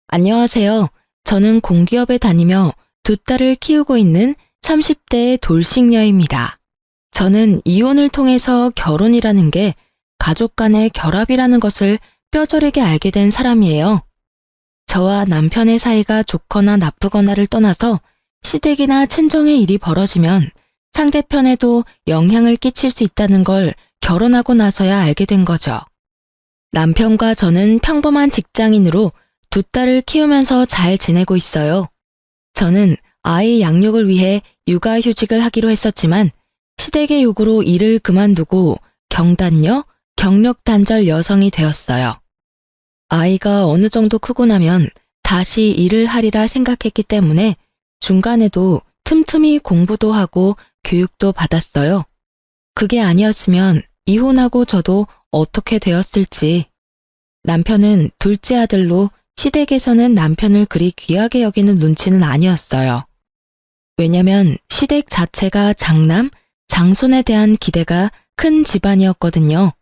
안녕하세요. 저는 공기업에 다니며 두 딸을 키우고 있는 30대의 돌싱녀입니다. 저는 이혼을 통해서 결혼이라는 게 가족 간의 결합이라는 것을 뼈저리게 알게 된 사람이에요. 저와 남편의 사이가 좋거나 나쁘거나를 떠나서 시댁이나 친정의 일이 벌어지면 상대편에도 영향을 끼칠 수 있다는 걸 결혼하고 나서야 알게 된 거죠. 남편과 저는 평범한 직장인으로 두 딸을 키우면서 잘 지내고 있어요. 저는 아이 양육을 위해 육아휴직을 하기로 했었지만 시댁의 요구로 일을 그만두고 경단녀, 경력단절 여성이 되었어요. 아이가 어느 정도 크고 나면 다시 일을 하리라 생각했기 때문에 중간에도 틈틈이 공부도 하고 교육도 받았어요. 그게 아니었으면 이혼하고 저도 어떻게 되었을지. 남편은 둘째 아들로 시댁에서는 남편을 그리 귀하게 여기는 눈치는 아니었어요. 왜냐면 시댁 자체가 장남, 장손에 대한 기대가 큰 집안이었거든요.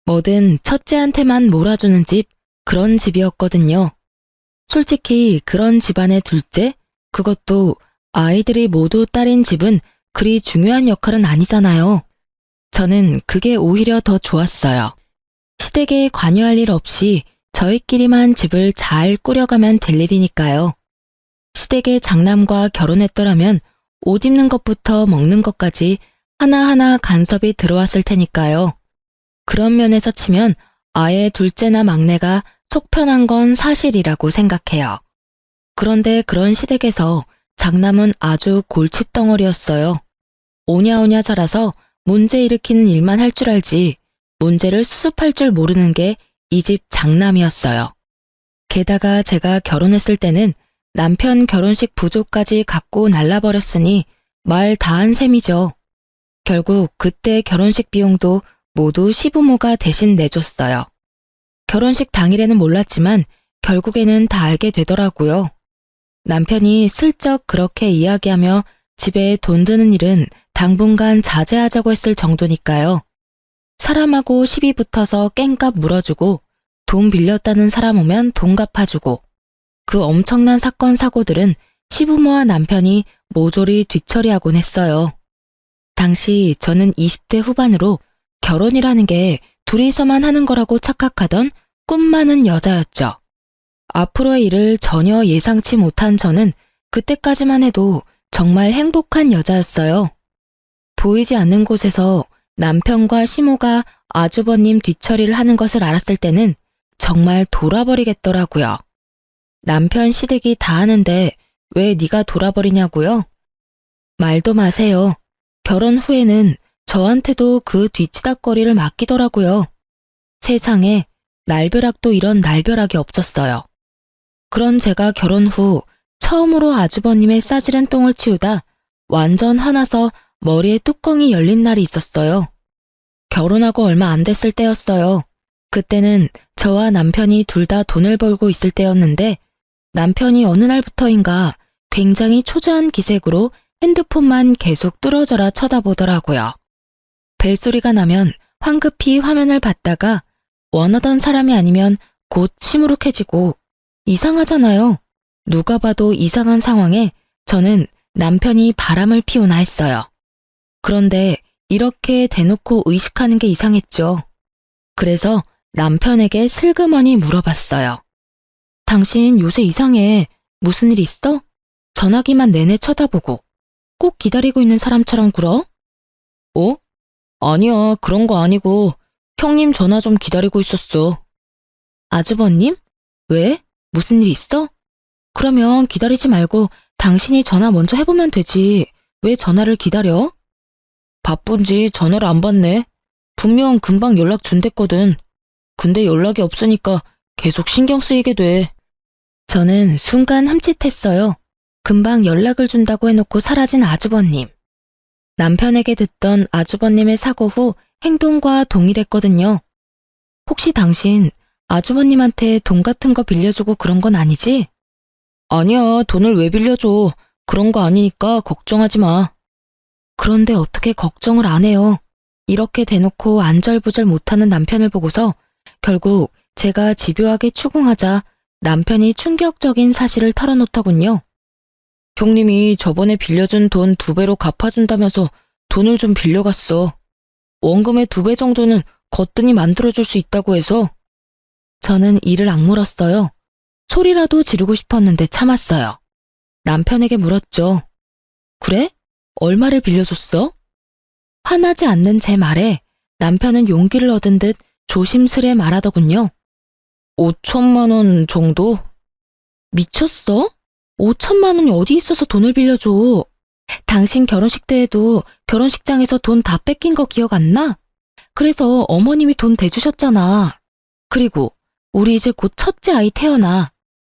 뭐든 첫째한테만 몰아주는 집, 그런 집이었거든요. 솔직히 그런 집안의 둘째, 그것도 아이들이 모두 딸인 집은 그리 중요한 역할은 아니잖아요. 저는 그게 오히려 더 좋았어요. 시댁에 관여할 일 없이 저희끼리만 집을 잘 꾸려가면 될 일이니까요. 시댁의 장남과 결혼했더라면 옷 입는 것부터 먹는 것까지 하나하나 간섭이 들어왔을 테니까요. 그런 면에서 치면 아예 둘째나 막내가 속 편한 건 사실이라고 생각해요. 그런데 그런 시댁에서 장남은 아주 골칫덩어리였어요. 오냐오냐 자라서 문제 일으키는 일만 할 줄 알지 문제를 수습할 줄 모르는 게 이 집 장남이었어요. 게다가 제가 결혼했을 때는 남편 결혼식 부조까지 갖고 날라버렸으니 말 다한 셈이죠. 결국 그때 결혼식 비용도 모두 시부모가 대신 내줬어요. 결혼식 당일에는 몰랐지만 결국에는 다 알게 되더라고요. 남편이 슬쩍 그렇게 이야기하며 집에 돈 드는 일은 당분간 자제하자고 했을 정도니까요. 사람하고 시비 붙어서 깽값 물어주고 돈 빌렸다는 사람 오면 돈 갚아주고 그 엄청난 사건 사고들은 시부모와 남편이 모조리 뒤처리하곤 했어요. 당시 저는 20대 후반으로 결혼이라는 게 둘이서만 하는 거라고 착각하던 꿈 많은 여자였죠. 앞으로의 일을 전혀 예상치 못한 저는 그때까지만 해도 정말 행복한 여자였어요. 보이지 않는 곳에서 남편과 시모가 아주버님 뒤처리를 하는 것을 알았을 때는 정말 돌아버리겠더라고요. 남편 시댁이 다 하는데 왜 네가 돌아버리냐고요? 말도 마세요. 결혼 후에는 저한테도 그 뒤치다꺼리를 맡기더라고요. 세상에 날벼락도 이런 날벼락이 없었어요. 그런 제가 결혼 후 처음으로 아주버님의 싸지른 똥을 치우다 완전 화나서 머리에 뚜껑이 열린 날이 있었어요. 결혼하고 얼마 안 됐을 때였어요. 그때는 저와 남편이 둘 다 돈을 벌고 있을 때였는데 남편이 어느 날부터인가 굉장히 초조한 기색으로 핸드폰만 계속 뚫어져라 쳐다보더라고요. 벨소리가 나면 황급히 화면을 봤다가 원하던 사람이 아니면 곧 시무룩해지고 이상하잖아요. 누가 봐도 이상한 상황에 저는 남편이 바람을 피우나 했어요. 그런데 이렇게 대놓고 의식하는 게 이상했죠. 그래서 남편에게 슬그머니 물어봤어요. 당신 요새 이상해. 무슨 일 있어? 전화기만 내내 쳐다보고 꼭 기다리고 있는 사람처럼 굴어? 어? 아니야, 그런 거 아니고 형님 전화 좀 기다리고 있었어. 아주버님? 왜? 무슨 일 있어? 그러면 기다리지 말고 당신이 전화 먼저 해보면 되지. 왜 전화를 기다려? 바쁜지 전화를 안 받네. 분명 금방 연락 준댔거든. 근데 연락이 없으니까 계속 신경 쓰이게 돼. 저는 순간 흠칫했어요. 금방 연락을 준다고 해놓고 사라진 아주버님. 남편에게 듣던 아주버님의 사고 후 행동과 동일했거든요. 혹시 당신 아주버님한테 돈 같은 거 빌려주고 그런 건 아니지? 아니야, 돈을 왜 빌려줘. 그런 거 아니니까 걱정하지 마. 그런데 어떻게 걱정을 안 해요. 이렇게 대놓고 안절부절 못하는 남편을 보고서 결국 제가 집요하게 추궁하자 남편이 충격적인 사실을 털어놓더군요. 형님이 저번에 빌려준 돈 2배로 갚아준다면서 돈을 좀 빌려갔어. 원금의 2배 정도는 거뜬히 만들어줄 수 있다고 해서. 저는 이를 악물었어요. 소리라도 지르고 싶었는데 참았어요. 남편에게 물었죠. 그래? 얼마를 빌려줬어? 화나지 않는 제 말에 남편은 용기를 얻은 듯 조심스레 말하더군요. 5천만 원 정도? 미쳤어? 5천만 원이 어디 있어서 돈을 빌려줘? 당신 결혼식 때에도 결혼식장에서 돈 다 뺏긴 거 기억 안 나? 그래서 어머님이 돈 대주셨잖아. 그리고 우리 이제 곧 첫째 아이 태어나.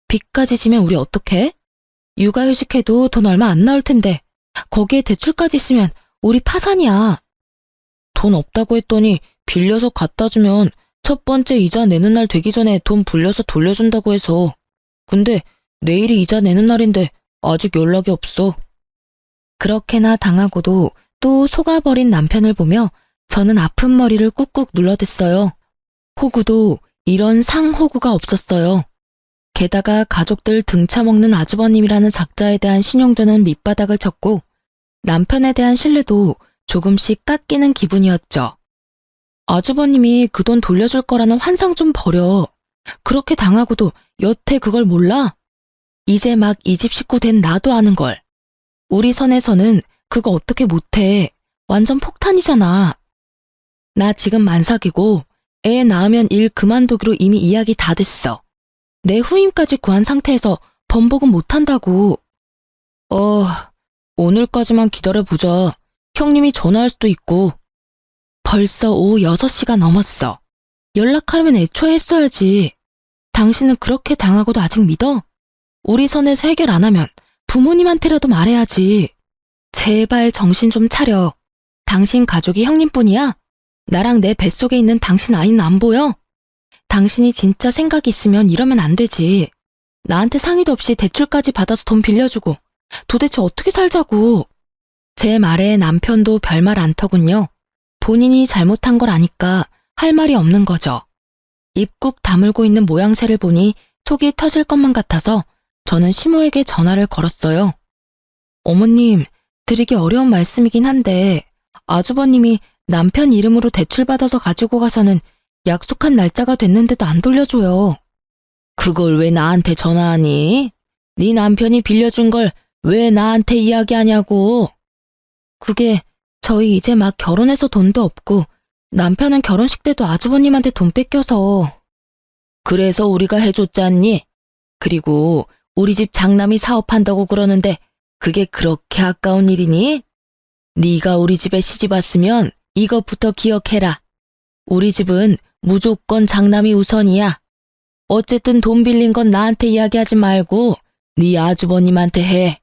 빚까지 지면 우리 어떡해? 육아휴직해도 돈 얼마 안 나올 텐데 거기에 대출까지 있으면 우리 파산이야. 돈 없다고 했더니 빌려서 갖다 주면 첫 번째 이자 내는 날 되기 전에 돈 불려서 돌려준다고 해서. 근데 내일이 이자 내는 날인데 아직 연락이 없어. 그렇게나 당하고도 또 속아버린 남편을 보며 저는 아픈 머리를 꾹꾹 눌러댔어요. 호구도 이런 상호구가 없었어요. 게다가 가족들 등쳐먹는 아주버님이라는 작자에 대한 신용도는 밑바닥을 쳤고 남편에 대한 신뢰도 조금씩 깎이는 기분이었죠. 아주버님이 그 돈 돌려줄 거라는 환상 좀 버려. 그렇게 당하고도 여태 그걸 몰라? 이제 막 이 집 식구 된 나도 아는 걸. 우리 선에서는 그거 어떻게 못해. 완전 폭탄이잖아. 나 지금 만삭이고 애 낳으면 일 그만두기로 이미 이야기 다 됐어. 내 후임까지 구한 상태에서 번복은 못한다고. 오늘까지만 기다려보자. 형님이 전화할 수도 있고. 벌써 오후 6시가 넘었어. 연락하려면 애초에 했어야지. 당신은 그렇게 당하고도 아직 믿어? 우리 선에서 해결 안 하면 부모님한테라도 말해야지. 제발 정신 좀 차려. 당신 가족이 형님뿐이야? 나랑 내 뱃속에 있는 당신 아이는 안 보여? 당신이 진짜 생각이 있으면 이러면 안 되지. 나한테 상의도 없이 대출까지 받아서 돈 빌려주고 도대체 어떻게 살자고. 제 말에 남편도 별말 안 터군요. 본인이 잘못한 걸 아니까 할 말이 없는 거죠. 입 꾹 다물고 있는 모양새를 보니 속이 터질 것만 같아서 저는 시모에게 전화를 걸었어요. 어머님, 드리기 어려운 말씀이긴 한데 아주버님이 남편 이름으로 대출받아서 가지고 가서는 약속한 날짜가 됐는데도 안 돌려줘요. 그걸 왜 나한테 전화하니? 네 남편이 빌려준 걸 왜 나한테 이야기하냐고. 그게 저희 이제 막 결혼해서 돈도 없고 남편은 결혼식 때도 아주버님한테 돈 뺏겨서. 그래서 우리가 해줬잖니? 그리고 우리 집 장남이 사업한다고 그러는데 그게 그렇게 아까운 일이니? 네가 우리 집에 시집 왔으면 이것부터 기억해라. 우리 집은 무조건 장남이 우선이야. 어쨌든 돈 빌린 건 나한테 이야기하지 말고 네 아주버님한테 해.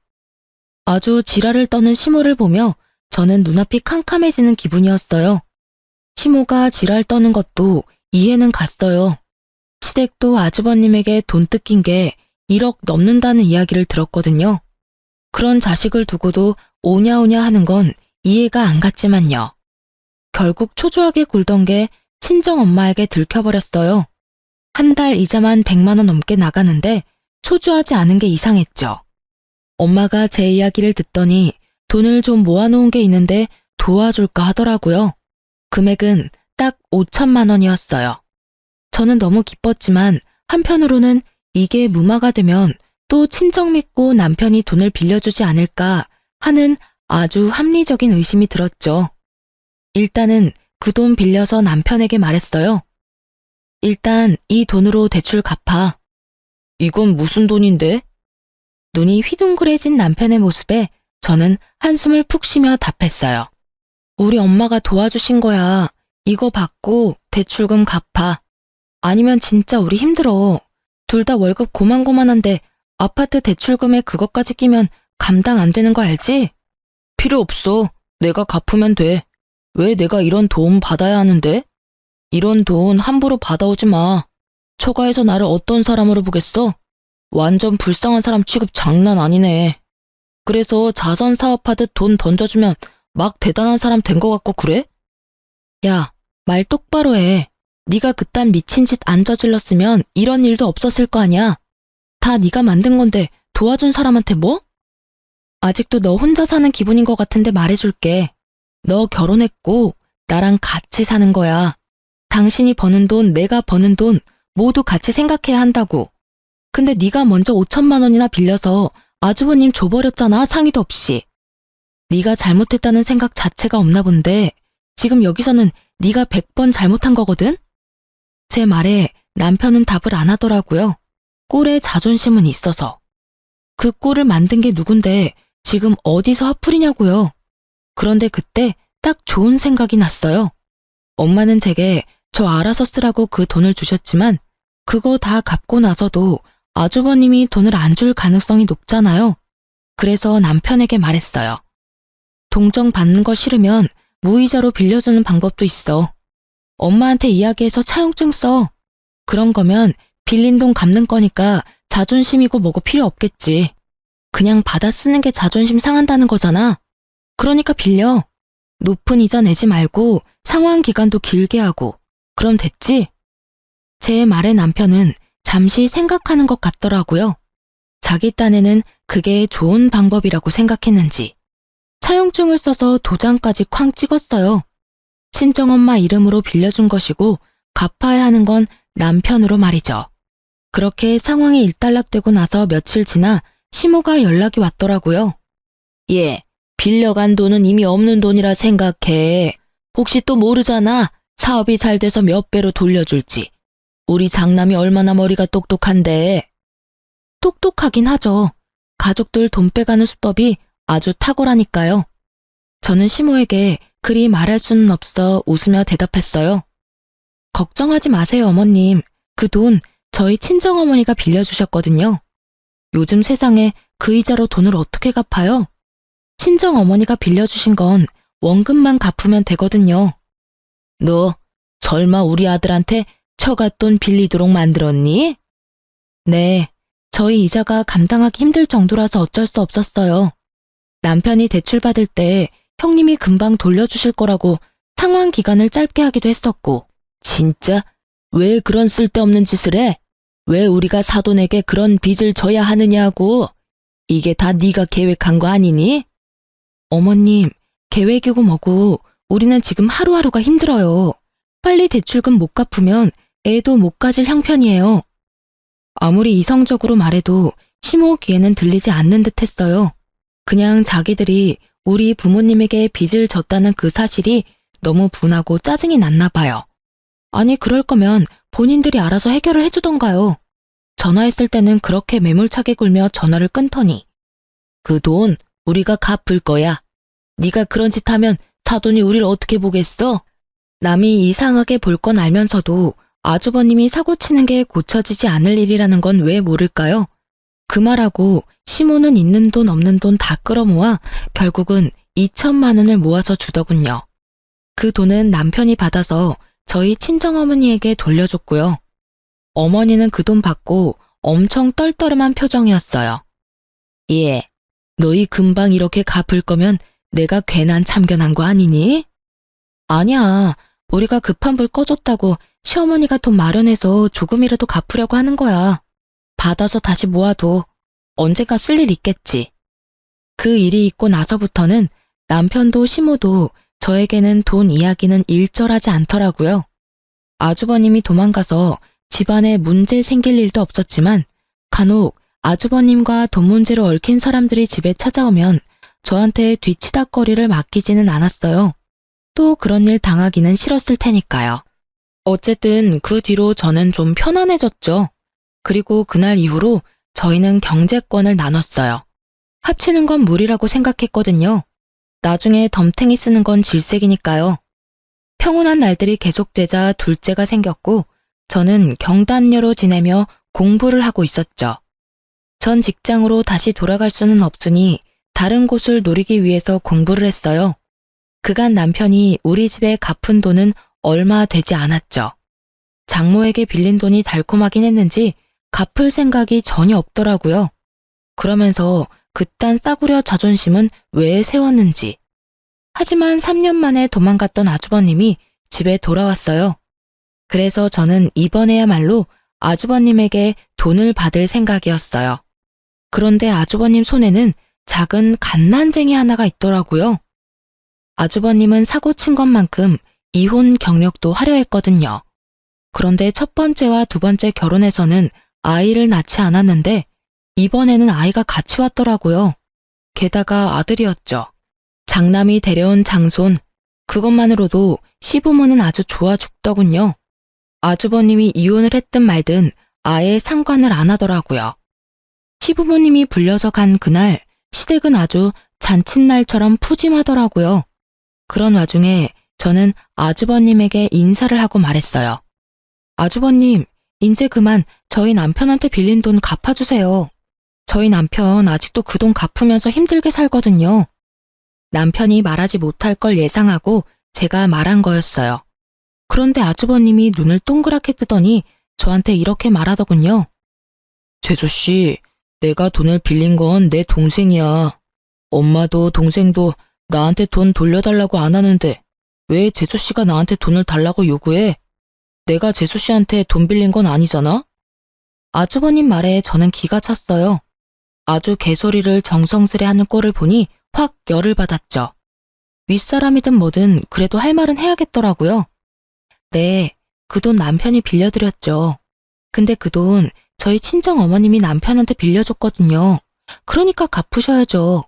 아주 지랄을 떠는 시모를 보며 저는 눈앞이 캄캄해지는 기분이었어요. 시모가 지랄 떠는 것도 이해는 갔어요. 시댁도 아주버님에게 돈 뜯긴 게 1억 넘는다는 이야기를 들었거든요. 그런 자식을 두고도 오냐오냐 하는 건 이해가 안 갔지만요. 결국 초조하게 굴던 게 친정엄마에게 들켜버렸어요. 한 달 이자만 100만 원 넘게 나가는데 초조하지 않은 게 이상했죠. 엄마가 제 이야기를 듣더니 돈을 좀 모아놓은 게 있는데 도와줄까 하더라고요. 금액은 딱 5천만 원이었어요. 저는 너무 기뻤지만 한편으로는 이게 무마가 되면 또 친정 믿고 남편이 돈을 빌려주지 않을까 하는 아주 합리적인 의심이 들었죠. 일단은 그 돈 빌려서 남편에게 말했어요. 일단 이 돈으로 대출 갚아. 이건 무슨 돈인데? 눈이 휘둥그레진 남편의 모습에 저는 한숨을 푹 쉬며 답했어요. 우리 엄마가 도와주신 거야. 이거 받고 대출금 갚아. 아니면 진짜 우리 힘들어. 둘 다 월급 고만고만한데 아파트 대출금에 그것까지 끼면 감당 안 되는 거 알지? 필요 없어. 내가 갚으면 돼. 왜 내가 이런 도움 받아야 하는데? 이런 돈 함부로 받아오지 마. 처가에서 나를 어떤 사람으로 보겠어? 완전 불쌍한 사람 취급 장난 아니네. 그래서 자선 사업하듯 돈 던져주면 막 대단한 사람 된 거 같고 그래? 야, 말 똑바로 해. 네가 그딴 미친 짓 안 저질렀으면 이런 일도 없었을 거 아니야. 다 네가 만든 건데 도와준 사람한테 뭐? 아직도 너 혼자 사는 기분인 것 같은데 말해줄게. 너 결혼했고 나랑 같이 사는 거야. 당신이 버는 돈, 내가 버는 돈 모두 같이 생각해야 한다고. 근데 네가 먼저 5천만 원이나 빌려서 아주버님 줘버렸잖아, 상의도 없이. 네가 잘못했다는 생각 자체가 없나 본데 지금 여기서는 네가 100번 잘못한 거거든? 제 말에 남편은 답을 안 하더라고요. 꼴에 자존심은 있어서. 그 꼴을 만든 게 누군데 지금 어디서 화풀이냐고요. 그런데 그때 딱 좋은 생각이 났어요. 엄마는 제게 저 알아서 쓰라고 그 돈을 주셨지만 그거 다 갚고 나서도 아주버님이 돈을 안 줄 가능성이 높잖아요. 그래서 남편에게 말했어요. 동정 받는 거 싫으면 무이자로 빌려주는 방법도 있어. 엄마한테 이야기해서 차용증 써. 그런 거면 빌린 돈 갚는 거니까 자존심이고 뭐고 필요 없겠지. 그냥 받아 쓰는 게 자존심 상한다는 거잖아. 그러니까 빌려. 높은 이자 내지 말고 상환 기간도 길게 하고. 그럼 됐지? 제 말에 남편은 잠시 생각하는 것 같더라고요. 자기 딴에는 그게 좋은 방법이라고 생각했는지. 차용증을 써서 도장까지 쾅 찍었어요. 친정엄마 이름으로 빌려준 것이고 갚아야 하는 건 남편으로 말이죠. 그렇게 상황이 일단락되고 나서 며칠 지나 시모가 연락이 왔더라고요. 예, 빌려간 돈은 이미 없는 돈이라 생각해. 혹시 또 모르잖아. 사업이 잘 돼서 몇 배로 돌려줄지. 우리 장남이 얼마나 머리가 똑똑한데. 똑똑하긴 하죠. 가족들 돈 빼가는 수법이 아주 탁월하니까요. 저는 시모에게 그리 말할 수는 없어 웃으며 대답했어요. 걱정하지 마세요, 어머님. 그 돈 저희 친정어머니가 빌려주셨거든요. 요즘 세상에 그 이자로 돈을 어떻게 갚아요? 친정어머니가 빌려주신 건 원금만 갚으면 되거든요. 너 설마 우리 아들한테 처갓돈 빌리도록 만들었니? 네, 저희 이자가 감당하기 힘들 정도라서 어쩔 수 없었어요. 남편이 대출 받을 때 형님이 금방 돌려주실 거라고 상환 기간을 짧게 하기도 했었고. 진짜? 왜 그런 쓸데없는 짓을 해? 왜 우리가 사돈에게 그런 빚을 져야 하느냐고. 이게 다 네가 계획한 거 아니니? 어머님, 계획이고 뭐고 우리는 지금 하루하루가 힘들어요. 빨리 대출금 못 갚으면 애도 못 가질 형편이에요. 아무리 이성적으로 말해도 시모 귀에는 들리지 않는 듯 했어요. 그냥 자기들이 우리 부모님에게 빚을 졌다는 그 사실이 너무 분하고 짜증이 났나 봐요. 아니, 그럴 거면 본인들이 알아서 해결을 해주던가요. 전화했을 때는 그렇게 매몰차게 굴며 전화를 끊더니 그 돈 우리가 갚을 거야. 네가 그런 짓 하면 사돈이 우리를 어떻게 보겠어? 남이 이상하게 볼 건 알면서도 아주버님이 사고치는 게 고쳐지지 않을 일이라는 건 왜 모를까요? 그 말하고 시모는 있는 돈 없는 돈 다 끌어모아 결국은 2천만 원을 모아서 주더군요. 그 돈은 남편이 받아서 저희 친정어머니에게 돌려줬고요. 어머니는 그 돈 받고 엄청 떨떠름한 표정이었어요. 예, 너희 금방 이렇게 갚을 거면 내가 괜한 참견한 거 아니니? 아니야, 우리가 급한 불 꺼줬다고 시어머니가 돈 마련해서 조금이라도 갚으려고 하는 거야. 받아서 다시 모아도 언젠가 쓸 일 있겠지. 그 일이 있고 나서부터는 남편도 시모도 저에게는 돈 이야기는 일절하지 않더라고요. 아주버님이 도망가서 집안에 문제 생길 일도 없었지만 간혹 아주버님과 돈 문제로 얽힌 사람들이 집에 찾아오면 저한테 뒤치다꺼리를 맡기지는 않았어요. 또 그런 일 당하기는 싫었을 테니까요. 어쨌든 그 뒤로 저는 좀 편안해졌죠. 그리고 그날 이후로 저희는 경제권을 나눴어요. 합치는 건 무리라고 생각했거든요. 나중에 덤탱이 쓰는 건 질색이니까요. 평온한 날들이 계속되자 둘째가 생겼고 저는 경단녀로 지내며 공부를 하고 있었죠. 전 직장으로 다시 돌아갈 수는 없으니 다른 곳을 노리기 위해서 공부를 했어요. 그간 남편이 우리 집에 갚은 돈은 얼마 되지 않았죠. 장모에게 빌린 돈이 달콤하긴 했는지 갚을 생각이 전혀 없더라고요. 그러면서 그딴 싸구려 자존심은 왜 세웠는지. 하지만 3년 만에 도망갔던 아주버님이 집에 돌아왔어요. 그래서 저는 이번에야말로 아주버님에게 돈을 받을 생각이었어요. 그런데 아주버님 손에는 작은 갓난쟁이 하나가 있더라고요. 아주버님은 사고 친 것만큼 이혼 경력도 화려했거든요. 그런데 첫 번째와 두 번째 결혼에서는 아이를 낳지 않았는데 이번에는 아이가 같이 왔더라고요. 게다가 아들이었죠. 장남이 데려온 장손, 그것만으로도 시부모는 아주 좋아 죽더군요. 아주버님이 이혼을 했든 말든 아예 상관을 안 하더라고요. 시부모님이 불려서 간 그날 시댁은 아주 잔칫날처럼 푸짐하더라고요. 그런 와중에 저는 아주버님에게 인사를 하고 말했어요. 아주버님, 이제 그만 저희 남편한테 빌린 돈 갚아주세요. 저희 남편 아직도 그 돈 갚으면서 힘들게 살거든요. 남편이 말하지 못할 걸 예상하고 제가 말한 거였어요. 그런데 아주버님이 눈을 동그랗게 뜨더니 저한테 이렇게 말하더군요. 제주씨, 내가 돈을 빌린 건 내 동생이야. 엄마도 동생도 나한테 돈 돌려달라고 안 하는데 왜 제주씨가 나한테 돈을 달라고 요구해? 내가 제주씨한테 돈 빌린 건 아니잖아? 아주버님 말에 저는 기가 찼어요. 아주 개소리를 정성스레 하는 꼴을 보니 확 열을 받았죠. 윗사람이든 뭐든 그래도 할 말은 해야겠더라고요. 네, 그 돈 남편이 빌려드렸죠. 근데 그 돈 저희 친정 어머님이 남편한테 빌려줬거든요. 그러니까 갚으셔야죠.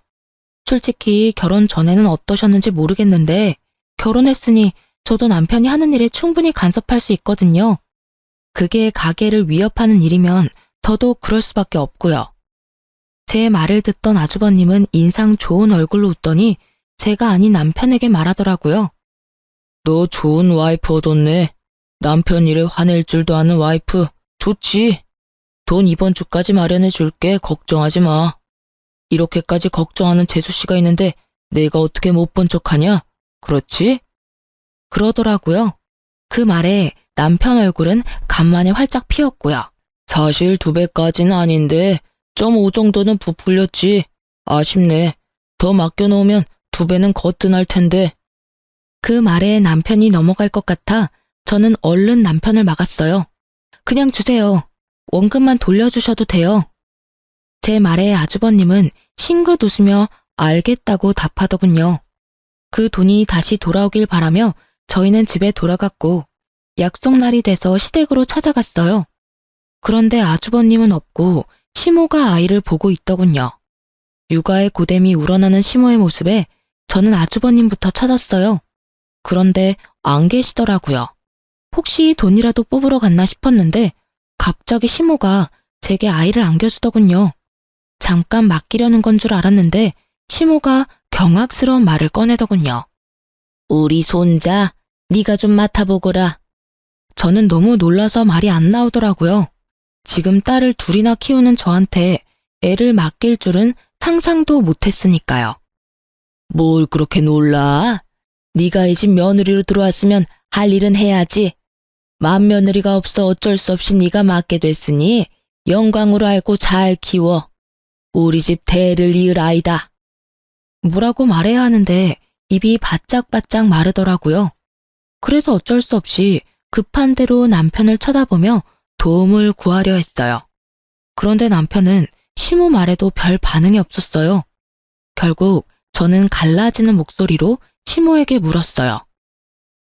솔직히 결혼 전에는 어떠셨는지 모르겠는데 결혼했으니 저도 남편이 하는 일에 충분히 간섭할 수 있거든요. 그게 가게를 위협하는 일이면 더더욱 그럴 수밖에 없고요. 제 말을 듣던 아주버님은 인상 좋은 얼굴로 웃더니 제가 아닌 남편에게 말하더라고요. 너 좋은 와이프 얻었네. 남편 일에 화낼 줄도 아는 와이프. 좋지. 돈 이번 주까지 마련해 줄게. 걱정하지 마. 이렇게까지 걱정하는 재수씨가 있는데 내가 어떻게 못 본 척하냐? 그렇지? 그러더라고요. 그 말에 남편 얼굴은 간만에 활짝 피었고요. 사실 2배까지는 아닌데 0.5 정도는 부풀렸지. 아쉽네. 더 맡겨놓으면 2배는 거뜬할 텐데. 그 말에 남편이 넘어갈 것 같아 저는 얼른 남편을 막았어요. 그냥 주세요. 원금만 돌려주셔도 돼요. 제 말에 아주버님은 싱긋 웃으며 알겠다고 답하더군요. 그 돈이 다시 돌아오길 바라며 저희는 집에 돌아갔고 약속 날이 돼서 시댁으로 찾아갔어요. 그런데 아주버님은 없고 시모가 아이를 보고 있더군요. 육아의 고됨이 우러나는 시모의 모습에 저는 아주버님부터 찾았어요. 그런데 안 계시더라고요. 혹시 돈이라도 뽑으러 갔나 싶었는데 갑자기 시모가 제게 아이를 안겨주더군요. 잠깐 맡기려는 건 줄 알았는데 시모가 경악스러운 말을 꺼내더군요. 우리 손자, 네가 좀 맡아보거라. 저는 너무 놀라서 말이 안 나오더라고요. 지금 딸을 둘이나 키우는 저한테 애를 맡길 줄은 상상도 못했으니까요. 뭘 그렇게 놀라? 네가 이 집 며느리로 들어왔으면 할 일은 해야지. 맏며느리가 없어 어쩔 수 없이 네가 맡게 됐으니 영광으로 알고 잘 키워. 우리 집 대를 이을 아이다. 뭐라고 말해야 하는데 입이 바짝바짝 마르더라고요. 그래서 어쩔 수 없이 급한 대로 남편을 쳐다보며 도움을 구하려 했어요. 그런데 남편은 시모 말에도 별 반응이 없었어요. 결국 저는 갈라지는 목소리로 시모에게 물었어요.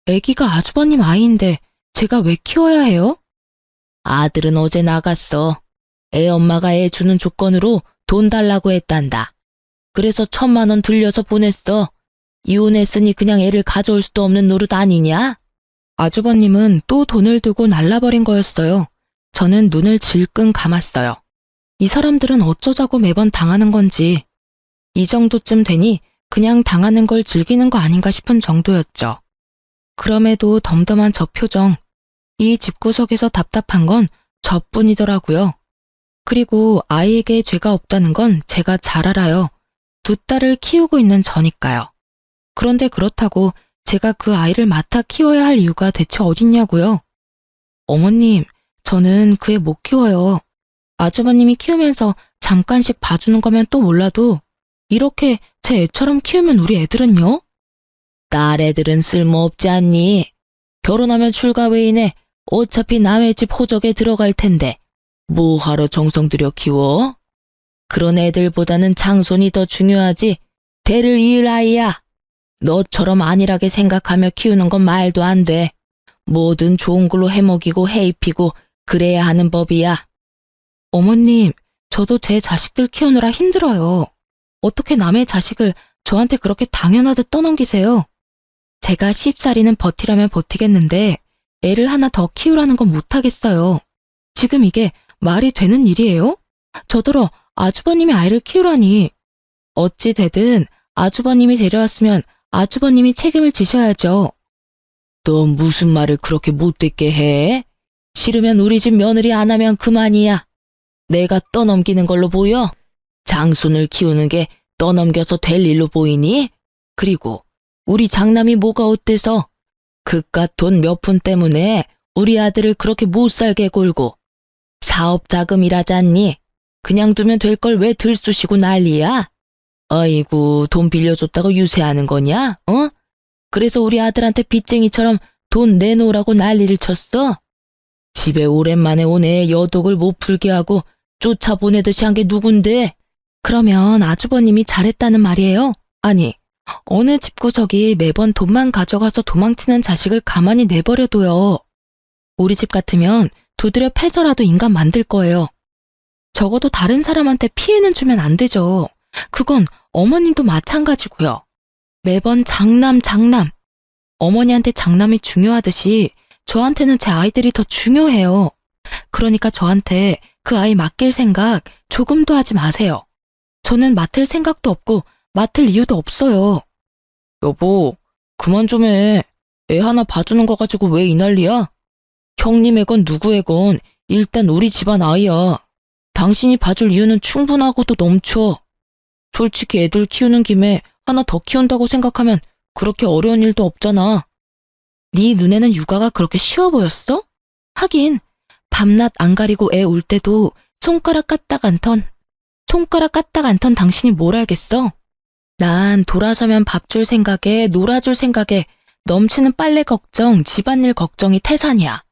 애기가 아주버님 아이인데 제가 왜 키워야 해요? 아들은 어제 나갔어. 애 엄마가 애 주는 조건으로 돈 달라고 했단다. 그래서 1,000만 원 들려서 보냈어. 이혼했으니 그냥 애를 가져올 수도 없는 노릇 아니냐? 아주버님은 또 돈을 두고 날라버린 거였어요. 저는 눈을 질끈 감았어요. 이 사람들은 어쩌자고 매번 당하는 건지. 이 정도쯤 되니 그냥 당하는 걸 즐기는 거 아닌가 싶은 정도였죠. 그럼에도 덤덤한 저 표정. 이 집구석에서 답답한 건 저뿐이더라고요. 그리고 아이에게 죄가 없다는 건 제가 잘 알아요. 2딸을 키우고 있는 저니까요. 그런데 그렇다고 제가 그 아이를 맡아 키워야 할 이유가 대체 어딨냐고요? 어머님, 저는 그 애 못 키워요. 아주버님이 키우면서 잠깐씩 봐주는 거면 또 몰라도 이렇게 제 애처럼 키우면 우리 애들은요? 딸 애들은 쓸모없지 않니? 결혼하면 출가 외인에 어차피 남의 집 호적에 들어갈 텐데 뭐하러 정성 들여 키워? 그런 애들보다는 장손이 더 중요하지. 대를 이을 아이야. 너처럼 안일하게 생각하며 키우는 건 말도 안 돼. 뭐든 좋은 걸로 해먹이고 해입히고 그래야 하는 법이야. 어머님, 저도 제 자식들 키우느라 힘들어요. 어떻게 남의 자식을 저한테 그렇게 당연하듯 떠넘기세요? 제가 10살이는 버티려면 버티겠는데 애를 하나 더 키우라는 건 못하겠어요. 지금 이게 말이 되는 일이에요? 저더러 아주버님이 아이를 키우라니. 어찌 되든 아주버님이 데려왔으면 아주버님이 책임을 지셔야죠. 너 무슨 말을 그렇게 못됐게 해? 싫으면 우리 집 며느리 안 하면 그만이야. 내가 떠넘기는 걸로 보여? 장손을 키우는 게 떠넘겨서 될 일로 보이니? 그리고 우리 장남이 뭐가 어때서? 그깟 돈 몇 푼 때문에 우리 아들을 그렇게 못 살게 굴고 사업 자금이라잖니? 그냥 두면 될 걸 왜 들쑤시고 난리야? 아이고, 돈 빌려줬다고 유세하는 거냐? 어? 그래서 우리 아들한테 빚쟁이처럼 돈 내놓으라고 난리를 쳤어? 집에 오랜만에 온 애 여독을 못 풀게 하고 쫓아보내듯이 한 게 누군데? 그러면 아주버님이 잘했다는 말이에요? 아니, 어느 집구석이 매번 돈만 가져가서 도망치는 자식을 가만히 내버려둬요. 우리 집 같으면 두드려 패서라도 인간 만들 거예요. 적어도 다른 사람한테 피해는 주면 안 되죠. 그건 어머님도 마찬가지고요. 매번 장남. 어머니한테 장남이 중요하듯이 저한테는 제 아이들이 더 중요해요. 그러니까 저한테 그 아이 맡길 생각 조금도 하지 마세요. 저는 맡을 생각도 없고 맡을 이유도 없어요. 여보, 그만 좀 해. 애 하나 봐주는 거 가지고 왜 이 난리야? 형님애건 누구애건 일단 우리 집안 아이야. 당신이 봐줄 이유는 충분하고도 넘쳐. 솔직히 애들 키우는 김에 하나 더 키운다고 생각하면 그렇게 어려운 일도 없잖아. 네 눈에는 육아가 그렇게 쉬워 보였어? 하긴 밤낮 안 가리고 애 울 때도 손가락 까딱 안 턴 당신이 뭘 알겠어? 난 돌아서면 밥 줄 생각에 놀아줄 생각에 넘치는 빨래 걱정, 집안일 걱정이 태산이야.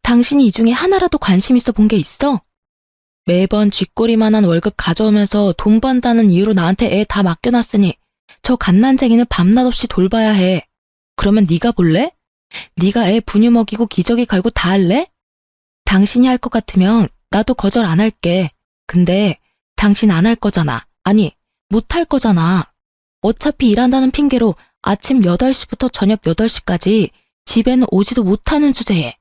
당신이 이 중에 하나라도 관심 있어 본 게 있어? 매번 쥐꼬리만한 월급 가져오면서 돈 번다는 이유로 나한테 애 다 맡겨놨으니 저 갓난쟁이는 밤낮 없이 돌봐야 해. 그러면 네가 볼래? 네가 애 분유 먹이고 기저귀 갈고 다 할래? 당신이 할 것 같으면 나도 거절 안 할게. 근데 당신 안 할 거잖아. 아니, 못 할 거잖아. 어차피 일한다는 핑계로 아침 8시부터 저녁 8시까지 집에는 오지도 못하는 주제에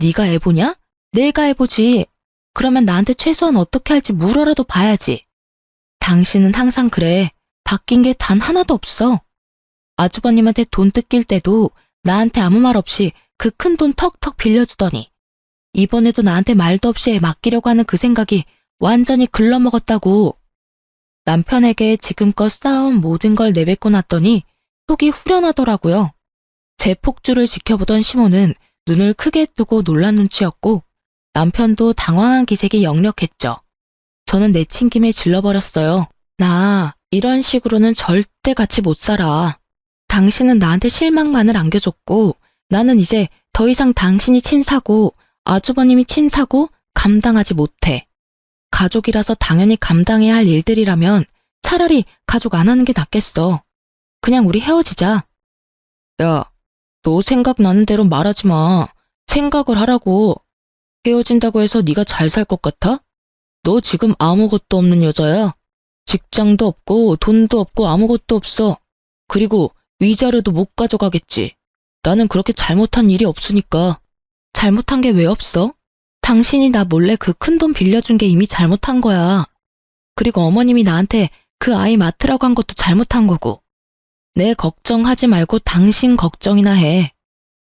네가 애 보냐? 내가 애 보지. 그러면 나한테 최소한 어떻게 할지 물어라도 봐야지. 당신은 항상 그래. 바뀐 게 단 하나도 없어. 아주버님한테 돈 뜯길 때도 나한테 아무 말 없이 그 큰 돈 턱턱 빌려주더니 이번에도 나한테 말도 없이 애 맡기려고 하는 그 생각이 완전히 글러먹었다고. 남편에게 지금껏 쌓아온 모든 걸 내뱉고 났더니 속이 후련하더라고요. 제 폭주를 지켜보던 시모는 눈을 크게 뜨고 놀란 눈치였고 남편도 당황한 기색이 역력했죠. 저는 내친 김에 질러버렸어요. 나 이런 식으로는 절대 같이 못 살아. 당신은 나한테 실망만을 안겨줬고 나는 이제 더 이상 당신이 친 사고 아주버님이 친 사고 감당하지 못해. 가족이라서 당연히 감당해야 할 일들이라면 차라리 가족 안 하는 게 낫겠어. 그냥 우리 헤어지자. 야, 너 생각나는 대로 말하지 마. 생각을 하라고. 헤어진다고 해서 네가 잘 살 것 같아? 너 지금 아무것도 없는 여자야. 직장도 없고 돈도 없고 아무것도 없어. 그리고 위자료도 못 가져가겠지. 나는 그렇게 잘못한 일이 없으니까. 잘못한 게 왜 없어? 당신이 나 몰래 그 큰 돈 빌려준 게 이미 잘못한 거야. 그리고 어머님이 나한테 그 아이 맡으라고 한 것도 잘못한 거고. 내 걱정하지 말고 당신 걱정이나 해.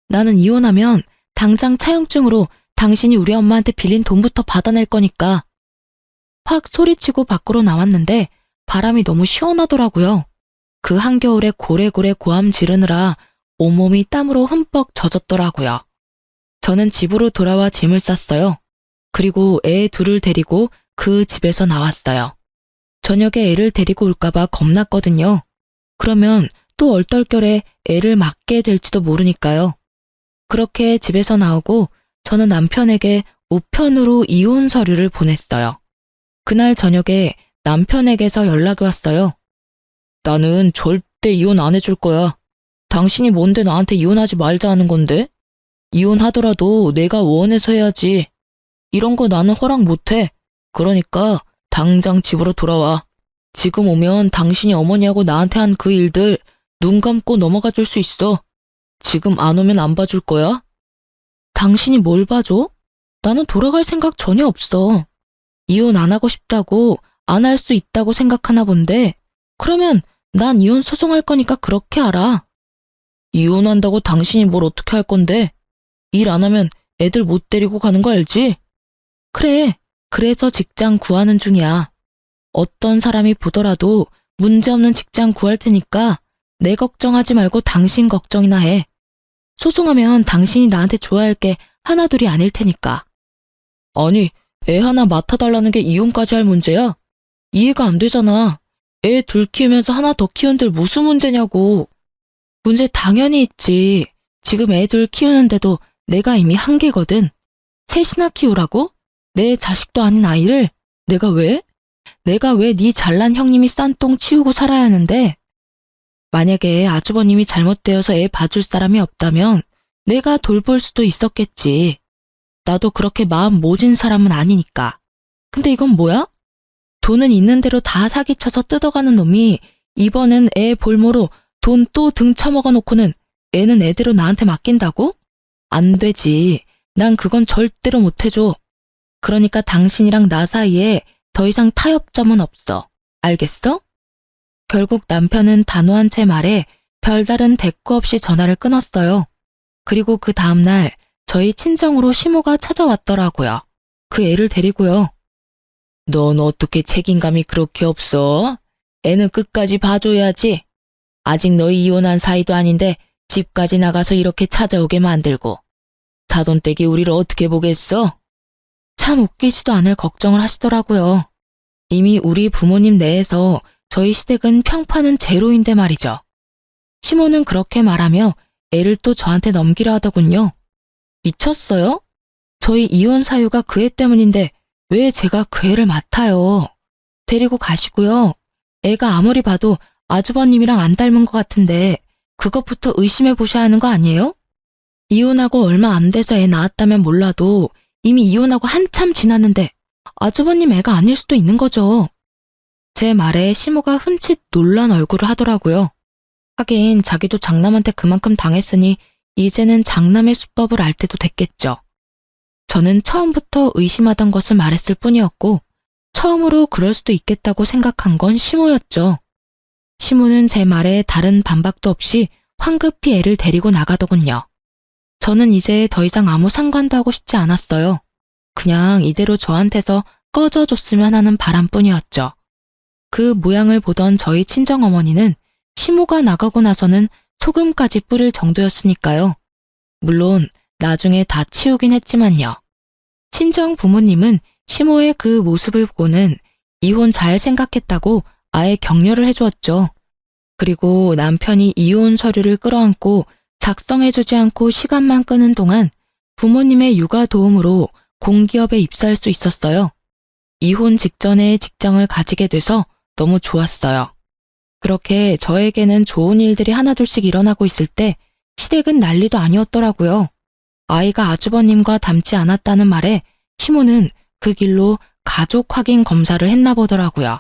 나는 이혼하면 당장 차용증으로 당신이 우리 엄마한테 빌린 돈부터 받아낼 거니까. 확 소리치고 밖으로 나왔는데 바람이 너무 시원하더라고요. 그 한겨울에 고래고래 고함 지르느라 온몸이 땀으로 흠뻑 젖었더라고요. 저는 집으로 돌아와 짐을 쌌어요. 그리고 애 둘을 데리고 그 집에서 나왔어요. 저녁에 애를 데리고 올까봐 겁났거든요. 그러면 또 얼떨결에 애를 맡게 될지도 모르니까요. 그렇게 집에서 나오고 저는 남편에게 우편으로 이혼 서류를 보냈어요. 그날 저녁에 남편에게서 연락이 왔어요. 나는 절대 이혼 안 해줄 거야. 당신이 뭔데 나한테 이혼하지 말자 하는 건데? 이혼하더라도 내가 원해서 해야지. 이런 거 나는 허락 못해. 그러니까 당장 집으로 돌아와. 지금 오면 당신이 어머니하고 나한테 한 그 일들 눈 감고 넘어가 줄 수 있어. 지금 안 오면 안 봐줄 거야? 당신이 뭘 봐줘? 나는 돌아갈 생각 전혀 없어. 이혼 안 하고 싶다고 안 할 수 있다고 생각하나 본데 그러면 난 이혼 소송할 거니까 그렇게 알아. 이혼한다고 당신이 뭘 어떻게 할 건데? 일 안 하면 애들 못 데리고 가는 거 알지? 그래, 그래서 직장 구하는 중이야. 어떤 사람이 보더라도 문제없는 직장 구할 테니까 내 걱정하지 말고 당신 걱정이나 해. 소송하면 당신이 나한테 좋아할 게 하나둘이 아닐 테니까. 아니, 애 하나 맡아달라는 게 이혼까지 할 문제야? 이해가 안 되잖아. 애 둘 키우면서 하나 더 키운들 무슨 문제냐고. 문제 당연히 있지. 지금 애 둘 키우는데도 내가 이미 한계거든. 셋이나 키우라고? 내 자식도 아닌 아이를? 내가 왜? 내가 왜 네 잘난 형님이 싼 똥 치우고 살아야 하는데? 만약에 아주버님이 잘못되어서 애 봐줄 사람이 없다면 내가 돌볼 수도 있었겠지. 나도 그렇게 마음 모진 사람은 아니니까. 근데 이건 뭐야? 돈은 있는 대로 다 사기쳐서 뜯어가는 놈이 이번엔 애 볼모로 돈 또 등쳐먹어 놓고는 애는 애대로 나한테 맡긴다고? 안 되지. 난 그건 절대로 못 해줘. 그러니까 당신이랑 나 사이에 더 이상 타협점은 없어. 알겠어? 결국 남편은 단호한 제 말에 별다른 대꾸 없이 전화를 끊었어요. 그리고 그 다음날 저희 친정으로 시모가 찾아왔더라고요. 그 애를 데리고요. 넌 어떻게 책임감이 그렇게 없어? 애는 끝까지 봐줘야지. 아직 너희 이혼한 사이도 아닌데 집까지 나가서 이렇게 찾아오게 만들고. 사돈댁이 우리를 어떻게 보겠어? 참 웃기지도 않을 걱정을 하시더라고요. 이미 우리 부모님 내에서 저희 시댁은 평판은 제로인데 말이죠. 시모는 그렇게 말하며 애를 또 저한테 넘기려 하더군요. 미쳤어요? 저희 이혼 사유가 그 애 때문인데 왜 제가 그 애를 맡아요? 데리고 가시고요. 애가 아무리 봐도 아주버님이랑 안 닮은 것 같은데 그것부터 의심해 보셔야 하는 거 아니에요? 이혼하고 얼마 안 돼서 애 낳았다면 몰라도 이미 이혼하고 한참 지났는데 아주버님 애가 아닐 수도 있는 거죠. 제 말에 시모가 흠칫 놀란 얼굴을 하더라고요. 하긴 자기도 장남한테 그만큼 당했으니 이제는 장남의 수법을 알 때도 됐겠죠. 저는 처음부터 의심하던 것을 말했을 뿐이었고 처음으로 그럴 수도 있겠다고 생각한 건 시모였죠. 시모는 제 말에 다른 반박도 없이 황급히 애를 데리고 나가더군요. 저는 이제 더 이상 아무 상관도 하고 싶지 않았어요. 그냥 이대로 저한테서 꺼져줬으면 하는 바람뿐이었죠. 그 모양을 보던 저희 친정어머니는 시모가 나가고 나서는 소금까지 뿌릴 정도였으니까요. 물론 나중에 다 치우긴 했지만요. 친정 부모님은 시모의 그 모습을 보고는 이혼 잘 생각했다고 아예 격려를 해주었죠. 그리고 남편이 이혼 서류를 끌어안고 작성해주지 않고 시간만 끄는 동안 부모님의 육아 도움으로 공기업에 입사할 수 있었어요. 이혼 직전에 직장을 가지게 돼서 너무 좋았어요. 그렇게 저에게는 좋은 일들이 하나둘씩 일어나고 있을 때 시댁은 난리도 아니었더라고요. 아이가 아주버님과 닮지 않았다는 말에 시모는 그 길로 가족 확인 검사를 했나 보더라고요.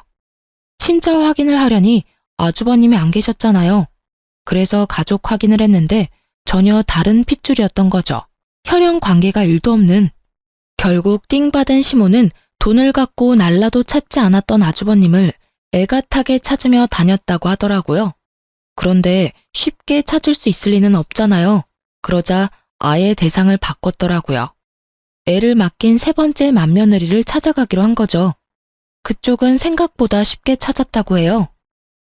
친자 확인을 하려니 아주버님이 안 계셨잖아요. 그래서 가족 확인을 했는데 전혀 다른 핏줄이었던 거죠. 혈연 관계가 1도 없는. 결국 띵받은 시모는 돈을 갖고 날라도 찾지 않았던 아주버님을 애가타게 찾으며 다녔다고 하더라고요. 그런데 쉽게 찾을 수 있을 리는 없잖아요. 그러자 아예 대상을 바꿨더라고요. 애를 맡긴 세 번째 맏며느리를 찾아가기로 한 거죠. 그쪽은 생각보다 쉽게 찾았다고 해요.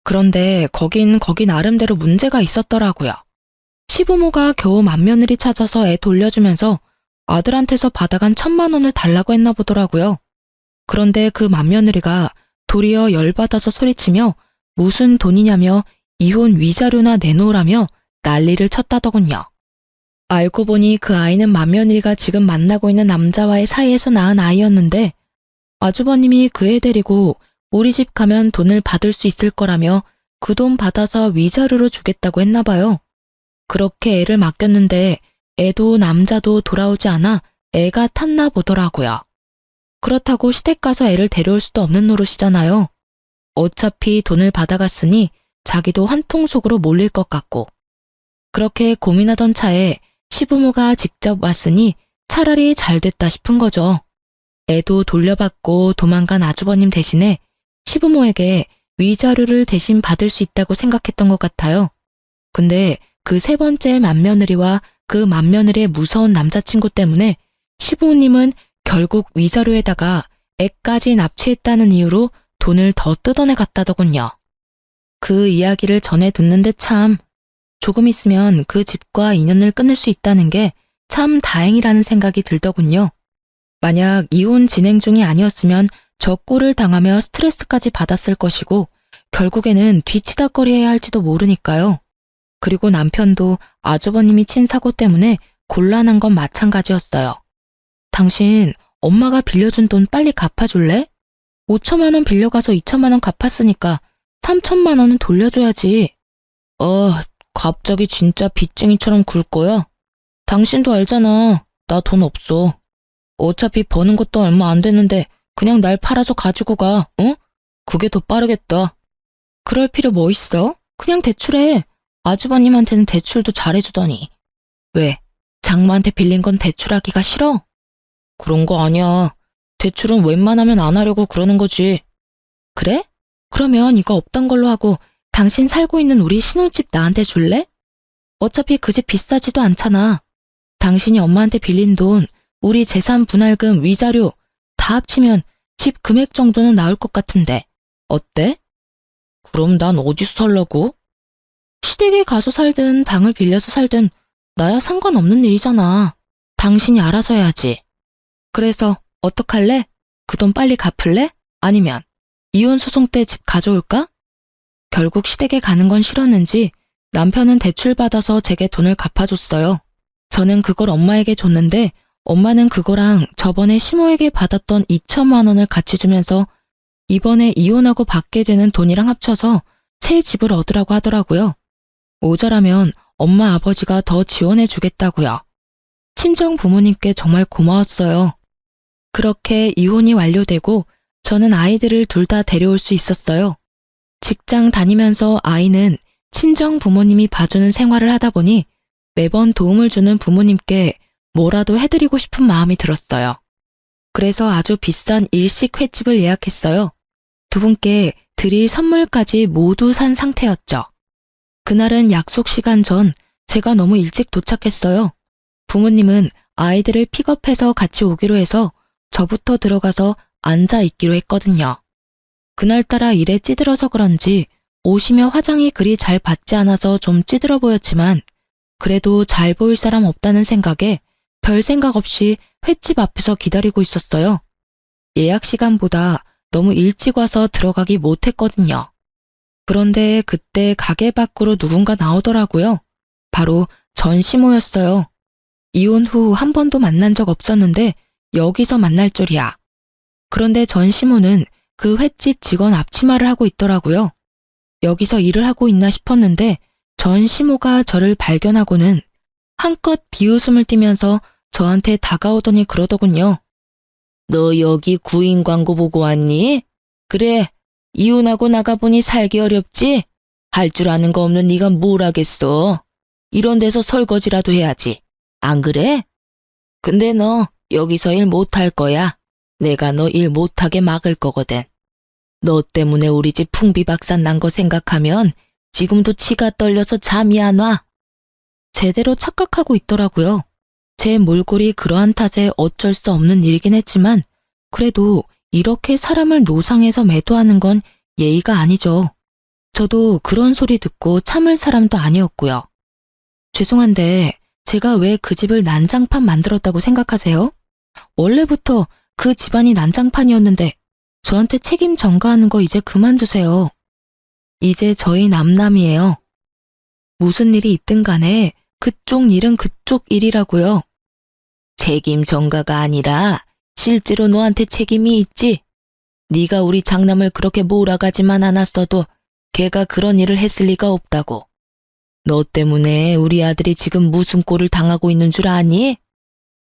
그런데 거긴 거기 나름대로 문제가 있었더라고요. 시부모가 겨우 맏며느리 찾아서 애 돌려주면서 아들한테서 받아간 1,000만 원을 달라고 했나 보더라고요. 그런데 그 맏며느리가 도리어 열받아서 소리치며 무슨 돈이냐며 이혼 위자료나 내놓으라며 난리를 쳤다더군요. 알고 보니 그 아이는 맏며느리가 지금 만나고 있는 남자와의 사이에서 낳은 아이였는데 아주버님이 그 애 데리고 우리 집 가면 돈을 받을 수 있을 거라며 그 돈 받아서 위자료로 주겠다고 했나 봐요. 그렇게 애를 맡겼는데 애도 남자도 돌아오지 않아 애가 탔나 보더라고요. 그렇다고 시댁 가서 애를 데려올 수도 없는 노릇이잖아요. 어차피 돈을 받아갔으니 자기도 한통 속으로 몰릴 것 같고. 그렇게 고민하던 차에 시부모가 직접 왔으니 차라리 잘 됐다 싶은 거죠. 애도 돌려받고 도망간 아주버님 대신에 시부모에게 위자료를 대신 받을 수 있다고 생각했던 것 같아요. 근데 그 세 번째 맏며느리와 그 맏며느리의 무서운 남자친구 때문에 시부모님은 결국 위자료에다가 애까지 납치했다는 이유로 돈을 더 뜯어내 갔다더군요. 그 이야기를 전해 듣는데 참 조금 있으면 그 집과 인연을 끊을 수 있다는 게 참 다행이라는 생각이 들더군요. 만약 이혼 진행 중이 아니었으면 저 꼴을 당하며 스트레스까지 받았을 것이고 결국에는 뒤치다꺼리해야 할지도 모르니까요. 그리고 남편도 아주버님이 친 사고 때문에 곤란한 건 마찬가지였어요. 당신 엄마가 빌려준 돈 빨리 갚아줄래? 5천만 원 빌려가서 2천만 원 갚았으니까 3천만 원은 돌려줘야지. 갑자기 진짜 빚쟁이처럼 굴 거야? 당신도 알잖아. 나 돈 없어. 어차피 버는 것도 얼마 안 되는데 그냥 날 팔아서 가지고 가, 응? 그게 더 빠르겠다. 그럴 필요 뭐 있어? 그냥 대출해. 아주버님한테는 대출도 잘해주더니. 왜? 장모한테 빌린 건 대출하기가 싫어? 그런 거 아니야. 대출은 웬만하면 안 하려고 그러는 거지. 그래? 그러면 이거 없던 걸로 하고 당신 살고 있는 우리 신혼집 나한테 줄래? 어차피 그 집 비싸지도 않잖아. 당신이 엄마한테 빌린 돈, 우리 재산 분할금, 위자료 다 합치면 집 금액 정도는 나올 것 같은데 어때? 그럼 난 어디서 살라고? 시댁에 가서 살든 방을 빌려서 살든 나야 상관없는 일이잖아. 당신이 알아서 해야지. 그래서 어떡할래? 그 돈 빨리 갚을래? 아니면 이혼 소송 때 집 가져올까? 결국 시댁에 가는 건 싫었는지 남편은 대출받아서 제게 돈을 갚아줬어요. 저는 그걸 엄마에게 줬는데 엄마는 그거랑 저번에 시모에게 받았던 2천만 원을 같이 주면서 이번에 이혼하고 받게 되는 돈이랑 합쳐서 새 집을 얻으라고 하더라고요. 모자라면 엄마 아버지가 더 지원해 주겠다고요. 친정 부모님께 정말 고마웠어요. 그렇게 이혼이 완료되고 저는 아이들을 둘 다 데려올 수 있었어요. 직장 다니면서 아이는 친정 부모님이 봐주는 생활을 하다 보니 매번 도움을 주는 부모님께 뭐라도 해드리고 싶은 마음이 들었어요. 그래서 아주 비싼 일식 횟집을 예약했어요. 두 분께 드릴 선물까지 모두 산 상태였죠. 그날은 약속 시간 전 제가 너무 일찍 도착했어요. 부모님은 아이들을 픽업해서 같이 오기로 해서 저부터 들어가서 앉아 있기로 했거든요. 그날따라 일에 찌들어서 그런지 옷이며 화장이 그리 잘 받지 않아서 좀 찌들어 보였지만 그래도 잘 보일 사람 없다는 생각에 별 생각 없이 횟집 앞에서 기다리고 있었어요. 예약 시간보다 너무 일찍 와서 들어가기 못했거든요. 그런데 그때 가게 밖으로 누군가 나오더라고요. 바로 전시모였어요. 이혼 후 한 번도 만난 적 없었는데 여기서 만날 줄이야. 그런데 전시모는 그 횟집 직원 앞치마를 하고 있더라고요. 여기서 일을 하고 있나 싶었는데 전시모가 저를 발견하고는 한껏 비웃음을 띠면서 저한테 다가오더니 그러더군요. 너 여기 구인 광고 보고 왔니? 그래, 이혼하고 나가보니 살기 어렵지? 할 줄 아는 거 없는 네가 뭘 하겠어. 이런 데서 설거지라도 해야지. 안 그래? 근데 너 여기서 일 못할 거야. 내가 너 일 못하게 막을 거거든. 너 때문에 우리 집 풍비박산 난 거 생각하면 지금도 치가 떨려서 잠이 안 와. 제대로 착각하고 있더라고요. 제 몰골이 그러한 탓에 어쩔 수 없는 일이긴 했지만 그래도 이렇게 사람을 노상해서 매도하는 건 예의가 아니죠. 저도 그런 소리 듣고 참을 사람도 아니었고요. 죄송한데 제가 왜 그 집을 난장판 만들었다고 생각하세요? 원래부터 그 집안이 난장판이었는데 저한테 책임 전가하는 거 이제 그만두세요. 이제 저희 남남이에요. 무슨 일이 있든 간에 그쪽 일은 그쪽 일이라고요. 책임 전가가 아니라 실제로 너한테 책임이 있지. 네가 우리 장남을 그렇게 몰아가지만 않았어도 걔가 그런 일을 했을 리가 없다고. 너 때문에 우리 아들이 지금 무슨 꼴을 당하고 있는 줄 아니?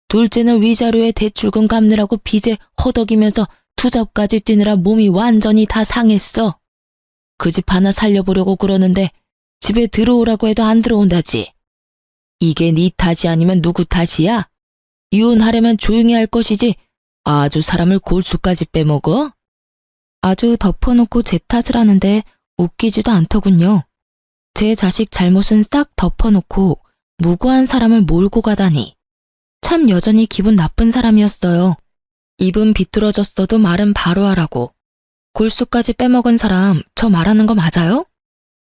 둘째는 위자료에 대출금 갚느라고 빚에 허덕이면서 투잡까지 뛰느라 몸이 완전히 다 상했어. 그 집 하나 살려보려고 그러는데 집에 들어오라고 해도 안 들어온다지. 이게 네 탓이 아니면 누구 탓이야? 이혼하려면 조용히 할 것이지 아주 사람을 골수까지 빼먹어? 아주 덮어놓고 제 탓을 하는데 웃기지도 않더군요. 제 자식 잘못은 싹 덮어놓고 무고한 사람을 몰고 가다니. 참 여전히 기분 나쁜 사람이었어요. 입은 비뚤어졌어도 말은 바로 하라고. 골수까지 빼먹은 사람 저 말하는 거 맞아요?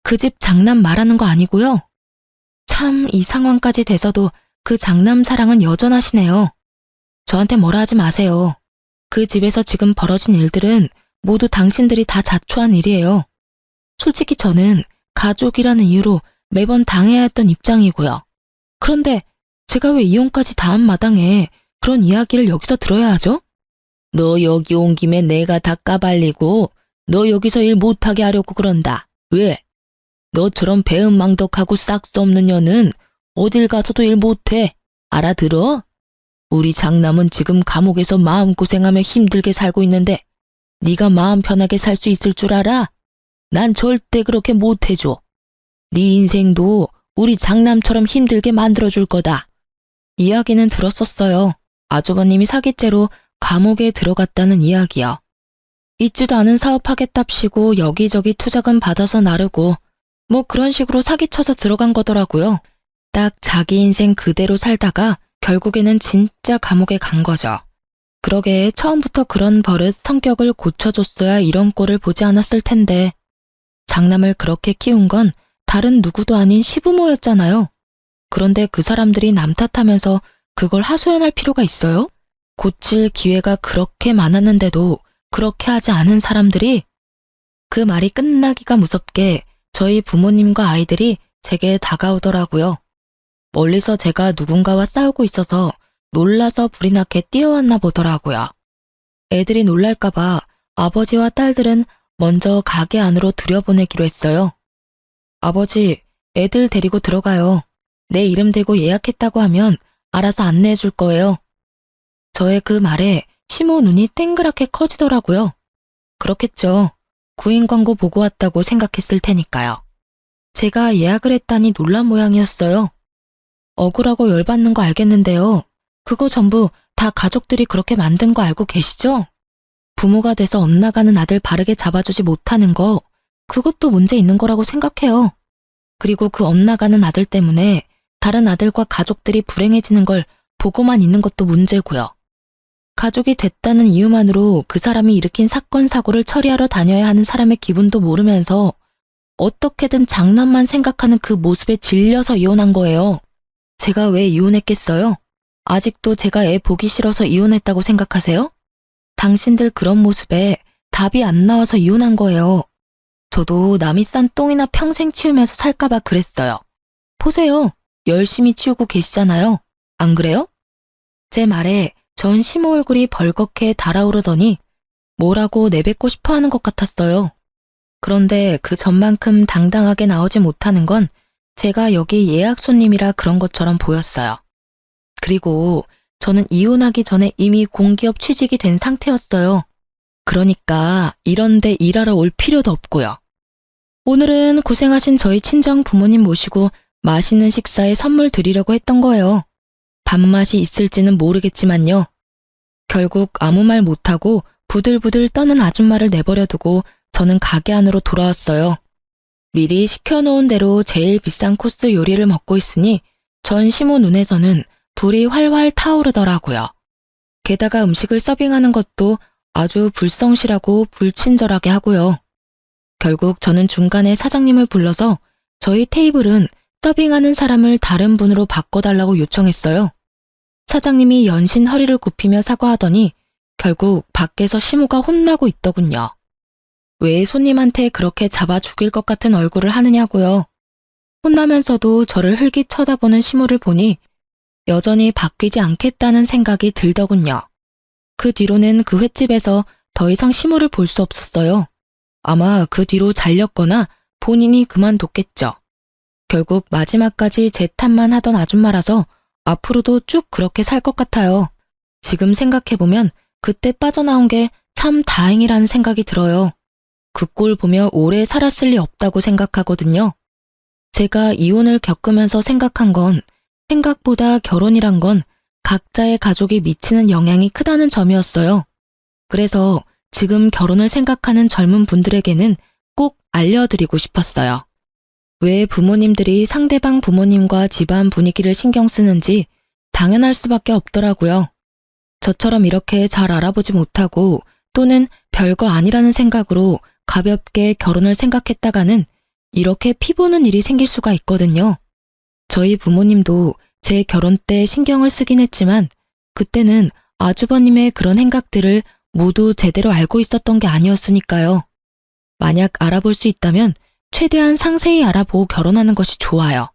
그 집 장남 말하는 거 아니고요. 참 이 상황까지 돼서도 그 장남 사랑은 여전하시네요. 저한테 뭐라 하지 마세요. 그 집에서 지금 벌어진 일들은 모두 당신들이 다 자초한 일이에요. 솔직히 저는 가족이라는 이유로 매번 당해야 했던 입장이고요. 그런데 제가 왜 이혼까지 다 한 마당에 그런 이야기를 여기서 들어야 하죠? 너 여기 온 김에 내가 다 까발리고 너 여기서 일 못하게 하려고 그런다. 왜? 너처럼 배은망덕하고 싹수 없는 년은 어딜 가서도 일 못해. 알아들어? 우리 장남은 지금 감옥에서 마음고생하며 힘들게 살고 있는데 네가 마음 편하게 살 수 있을 줄 알아? 난 절대 그렇게 못해줘. 네 인생도 우리 장남처럼 힘들게 만들어줄 거다. 이야기는 들었었어요. 아주버님이 사기죄로 감옥에 들어갔다는 이야기요. 있지도 않은 사업하겠답시고 여기저기 투자금 받아서 나르고 뭐 그런 식으로 사기쳐서 들어간 거더라고요. 딱 자기 인생 그대로 살다가 결국에는 진짜 감옥에 간 거죠. 그러게 처음부터 그런 버릇 성격을 고쳐줬어야 이런 꼴을 보지 않았을 텐데 장남을 그렇게 키운 건 다른 누구도 아닌 시부모였잖아요. 그런데 그 사람들이 남 탓하면서 그걸 하소연할 필요가 있어요? 고칠 기회가 그렇게 많았는데도 그렇게 하지 않은 사람들이 그 말이 끝나기가 무섭게 저희 부모님과 아이들이 제게 다가오더라고요. 멀리서 제가 누군가와 싸우고 있어서 놀라서 불이 나게 뛰어왔나 보더라고요. 애들이 놀랄까봐 아버지와 딸들은 먼저 가게 안으로 들여보내기로 했어요. 아버지, 애들 데리고 들어가요. 내 이름 대고 예약했다고 하면 알아서 안내해 줄 거예요. 저의 그 말에 시모 눈이 땡그랗게 커지더라고요. 그렇겠죠. 구인 광고 보고 왔다고 생각했을 테니까요. 제가 예약을 했다니 놀란 모양이었어요. 억울하고 열받는 거 알겠는데요. 그거 전부 다 가족들이 그렇게 만든 거 알고 계시죠? 부모가 돼서 엇나가는 아들 바르게 잡아주지 못하는 거, 그것도 문제 있는 거라고 생각해요. 그리고 그 엇나가는 아들 때문에 다른 아들과 가족들이 불행해지는 걸 보고만 있는 것도 문제고요. 가족이 됐다는 이유만으로 그 사람이 일으킨 사건 사고를 처리하러 다녀야 하는 사람의 기분도 모르면서 어떻게든 장남만 생각하는 그 모습에 질려서 이혼한 거예요. 제가 왜 이혼했겠어요? 아직도 제가 애 보기 싫어서 이혼했다고 생각하세요? 당신들 그런 모습에 답이 안 나와서 이혼한 거예요. 저도 남이 싼 똥이나 평생 치우면서 살까봐 그랬어요. 보세요. 열심히 치우고 계시잖아요. 안 그래요? 제 말에 전 시모 얼굴이 벌겋게 달아오르더니 뭐라고 내뱉고 싶어 하는 것 같았어요. 그런데 그 전만큼 당당하게 나오지 못하는 건 제가 여기 예약 손님이라 그런 것처럼 보였어요. 그리고 저는 이혼하기 전에 이미 공기업 취직이 된 상태였어요. 그러니까 이런 데 일하러 올 필요도 없고요. 오늘은 고생하신 저희 친정 부모님 모시고 맛있는 식사에 선물 드리려고 했던 거예요. 밥맛이 있을지는 모르겠지만요. 결국 아무 말 못하고 부들부들 떠는 아줌마를 내버려두고 저는 가게 안으로 돌아왔어요. 미리 시켜놓은 대로 제일 비싼 코스 요리를 먹고 있으니 전 시모 눈에서는 불이 활활 타오르더라고요. 게다가 음식을 서빙하는 것도 아주 불성실하고 불친절하게 하고요. 결국 저는 중간에 사장님을 불러서 저희 테이블은 서빙하는 사람을 다른 분으로 바꿔달라고 요청했어요. 사장님이 연신 허리를 굽히며 사과하더니 결국 밖에서 시모가 혼나고 있더군요. 왜 손님한테 그렇게 잡아 죽일 것 같은 얼굴을 하느냐고요. 혼나면서도 저를 흘깃 쳐다보는 시무를 보니 여전히 바뀌지 않겠다는 생각이 들더군요. 그 뒤로는 그 횟집에서 더 이상 시무를 볼 수 없었어요. 아마 그 뒤로 잘렸거나 본인이 그만뒀겠죠. 결국 마지막까지 제 탓만 하던 아줌마라서 앞으로도 쭉 그렇게 살 것 같아요. 지금 생각해보면 그때 빠져나온 게 참 다행이라는 생각이 들어요. 그 꼴 보며 오래 살았을 리 없다고 생각하거든요. 제가 이혼을 겪으면서 생각한 건 생각보다 결혼이란 건 각자의 가족이 미치는 영향이 크다는 점이었어요. 그래서 지금 결혼을 생각하는 젊은 분들에게는 꼭 알려드리고 싶었어요. 왜 부모님들이 상대방 부모님과 집안 분위기를 신경 쓰는지 당연할 수밖에 없더라고요. 저처럼 이렇게 잘 알아보지 못하고 또는 별거 아니라는 생각으로 가볍게 결혼을 생각했다가는 이렇게 피보는 일이 생길 수가 있거든요. 저희 부모님도 제 결혼 때 신경을 쓰긴 했지만 그때는 아주버님의 그런 행각들을 모두 제대로 알고 있었던 게 아니었으니까요. 만약 알아볼 수 있다면 최대한 상세히 알아보고 결혼하는 것이 좋아요.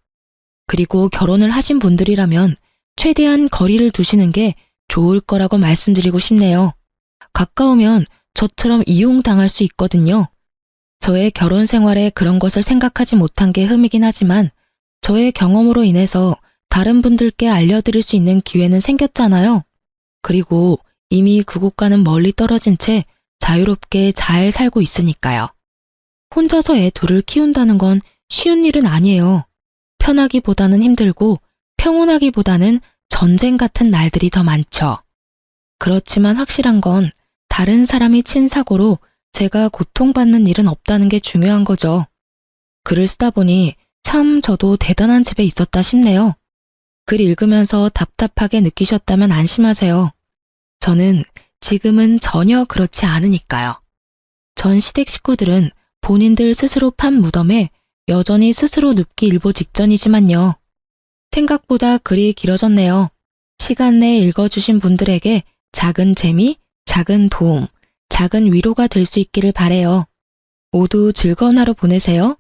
그리고 결혼을 하신 분들이라면 최대한 거리를 두시는 게 좋을 거라고 말씀드리고 싶네요. 가까우면 저처럼 이용당할 수 있거든요. 저의 결혼 생활에 그런 것을 생각하지 못한 게 흠이긴 하지만 저의 경험으로 인해서 다른 분들께 알려드릴 수 있는 기회는 생겼잖아요. 그리고 이미 그곳과는 멀리 떨어진 채 자유롭게 잘 살고 있으니까요. 혼자서 애 둘을 키운다는 건 쉬운 일은 아니에요. 편하기보다는 힘들고 평온하기보다는 전쟁 같은 날들이 더 많죠. 그렇지만 확실한 건 다른 사람이 친 사고로 제가 고통받는 일은 없다는 게 중요한 거죠. 글을 쓰다 보니 참 저도 대단한 집에 있었다 싶네요. 글 읽으면서 답답하게 느끼셨다면 안심하세요. 저는 지금은 전혀 그렇지 않으니까요. 전 시댁 식구들은 본인들 스스로 판 무덤에 여전히 스스로 눕기 일보 직전이지만요. 생각보다 글이 길어졌네요. 시간 내에 읽어주신 분들에게 작은 재미, 작은 도움, 작은 위로가 될 수 있기를 바래요. 모두 즐거운 하루 보내세요.